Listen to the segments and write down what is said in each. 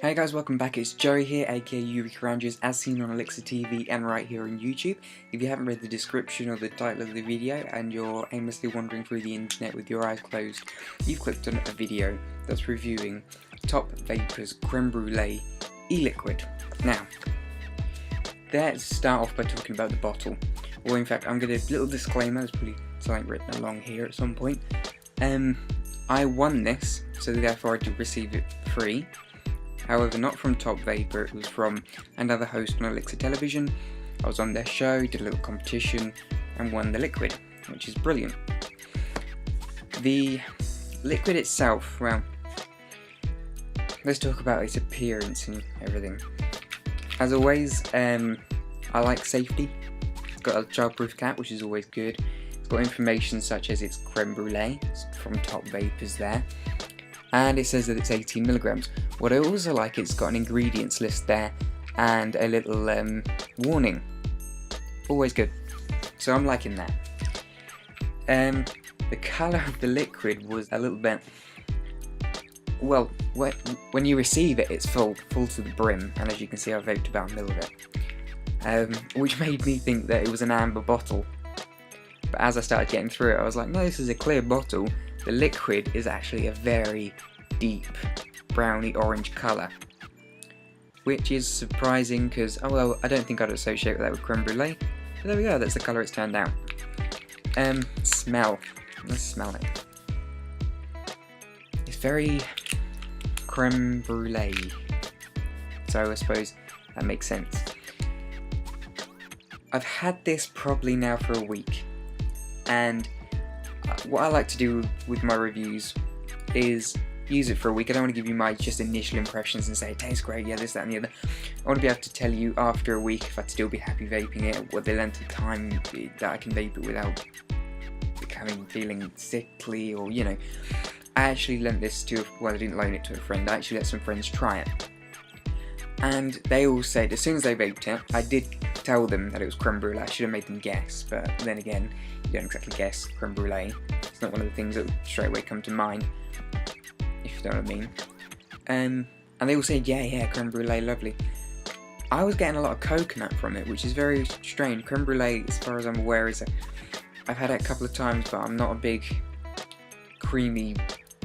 Hey guys, welcome back. It's Joey here, aka EurekaVaping, as seen on Elixir TV and right here on YouTube. If you haven't read the description or the title of the video and you're aimlessly wandering through the internet with your eyes closed, you've clicked on a video that's reviewing Top Vapor's Creme Brulee e-liquid. Now, let's start off by talking about the bottle. Or in fact, I'm going to do a little disclaimer, there's probably something written along here at some point. I won this, so therefore I did receive it free. However, not from Top Vapor, it was from another host on Elixir Television. I was on their show, did a little competition, and won the liquid, which is brilliant. The liquid itself, well, let's talk about its appearance and everything. As always, I like safety. It's got a childproof cap, which is always good. It's got information such as it's creme brulee, from Top Vapors there. And it says that it's 18 milligrams. What I also like, it's got an ingredients list there and a little warning. Always good. So I'm liking that. The colour of the liquid was a little bit, well, when you receive it, it's full to the brim, and as you can see, I vaped about a mil of it, which made me think that it was an amber bottle. But as I started getting through it, I was like, no, this is a clear bottle. The liquid is actually a very deep browny orange colour, which is surprising because, oh well, I don't think I'd associate that with creme brulee, but there we go, that's the colour it's turned out. Smell. Let's smell it. It's very creme brulee, so I suppose that makes sense. I've had this probably now for a week, and what I like to do with my reviews is use it for a week. I don't want to give you my just initial impressions and say it tastes great, yeah, this, that and the other. I want to be able to tell you after a week if I'd still be happy vaping it, what the length of time that I can vape it without feeling sickly, or, you know. I actually lent this to, well, I didn't loan it to a friend, I actually let some friends try it. And they all said, as soon as they vaped it, I did tell them that it was creme brulee. I should have made them guess, but then again, you don't exactly guess creme brulee. It's not one of the things that would straight away come to mind, if you know what I mean. And they all said, yeah, creme brulee, lovely. I was getting a lot of coconut from it, which is very strange. Creme brulee, as far as I'm aware, I've had it a couple of times, but I'm not a big creamy,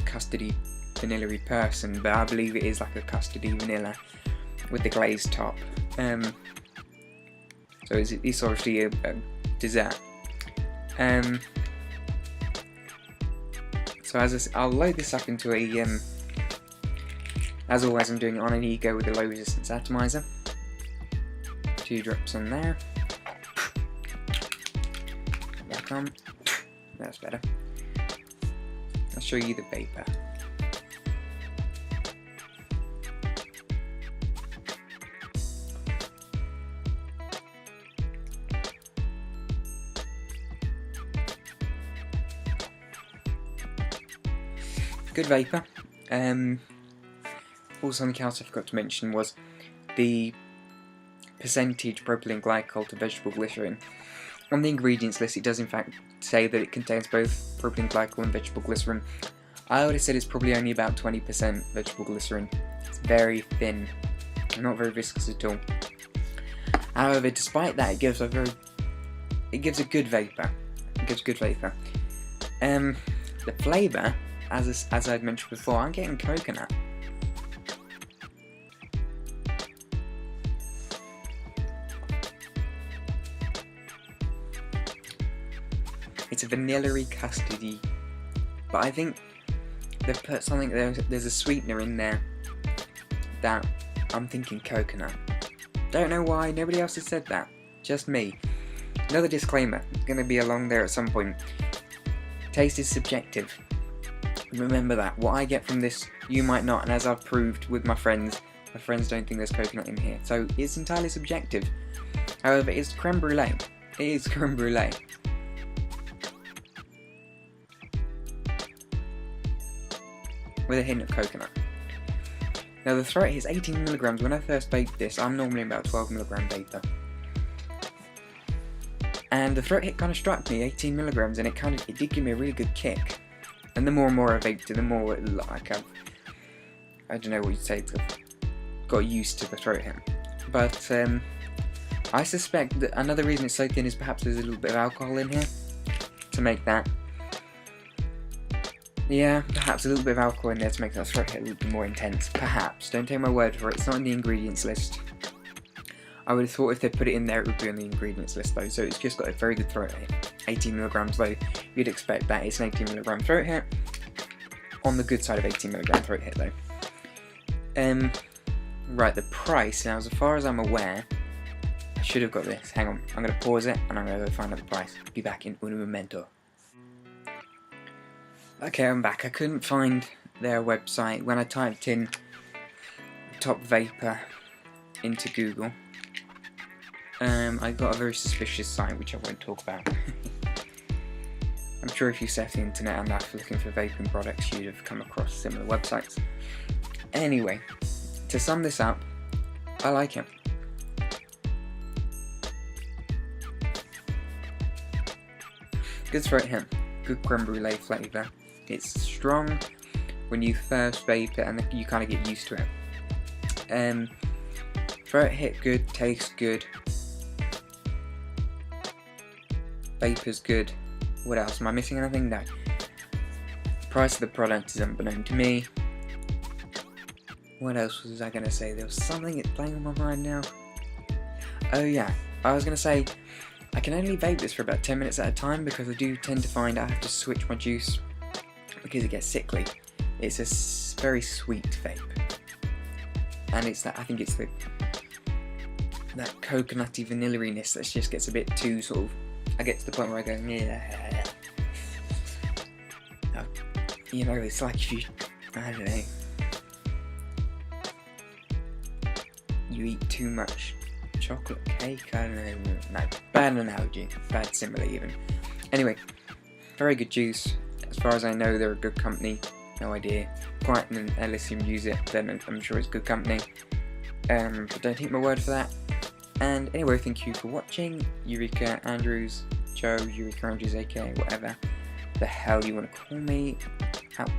custardy, vanilla-y person, but I believe it is like a custardy vanilla with the glazed top. So it's obviously a dessert. So I'll load this up into a, as always I'm doing it on an Ego with a low resistance atomizer. 2 drops on there. Back on. That's better. I'll show you the vapor. Good vapor. Also, something else I forgot to mention was the percentage propylene glycol to vegetable glycerin. On the ingredients list, it does in fact say that it contains both propylene glycol and vegetable glycerin. I would have said it's probably only about 20% vegetable glycerin. It's very thin, not very viscous at all. However, despite that, it gives a good vapor. It gives good vapor. The flavour, as I'd mentioned before, I'm getting coconut. It's a vanilla-y, custardy, but I think they've put something, there's a sweetener in there that I'm thinking coconut. Don't know why, nobody else has said that, just me. Another disclaimer, it's going to be along there at some point. Taste is subjective. Remember that. What I get from this, you might not, and as I've proved with my friends don't think there's coconut in here. So it's entirely subjective. However, it's creme brulee. It is creme brulee. with a hint of coconut. Now the throat hit is 18 milligrams. When I first vaped this, I'm normally about 12 milligram vapor. And the throat hit kind of struck me, 18 milligrams, and it did give me a really good kick. And the more and more I vaped it, the more like I don't know what you'd say, got used to the throat hit. But I suspect that another reason it's so thin is perhaps there's a little bit of alcohol in here to make that. Yeah, perhaps a little bit of alcohol in there to make that throat hit a little bit more intense. Perhaps. Don't take my word for it. It's not in the ingredients list. I would have thought if they put it in there, it would be on the ingredients list though. So it's just got a very good throat hit. 18 milligrams though. You'd expect that. It's an 18 milligram throat hit. On the good side of 18 milligram throat hit though. Right, the price. Now, as far as I'm aware, I should have got this. Hang on. I'm going to pause it and I'm going to go find out the price. Be back in un momento. Okay, I'm back. I couldn't find their website. When I typed in top vapor into Google, I got a very suspicious site which I won't talk about. I'm sure if you surf the internet and after looking for vaping products, you'd have come across similar websites. Anyway, to sum this up, I like it. Good throat hit, good creme brulee flavour. It's strong when you first vape it and then you kind of get used to it. Throat hit good, tastes good. Vapor's good. What else? Am I missing anything? No. The price of the product is unknown to me. What else was I going to say? There was something that's playing on my mind now. Oh yeah, I was going to say I can only vape this for about 10 minutes at a time because I do tend to find I have to switch my juice because it gets sickly. It's a very sweet vape, and it's that I think it's that coconutty vanilla-iness that just gets a bit too sort of. I get to the point where I go, yeah. You know, it's like if you, I don't know, you eat too much chocolate cake. I don't know. No, bad analogy, bad simile even. Anyway, very good juice. As far as I know, they're a good company. No idea. Quite unless you use it, then I'm sure it's good company. But don't take my word for that. And anyway, thank you for watching. Eureka Andrews, Joe, Eureka Andrews, aka whatever the hell you want to call me, out.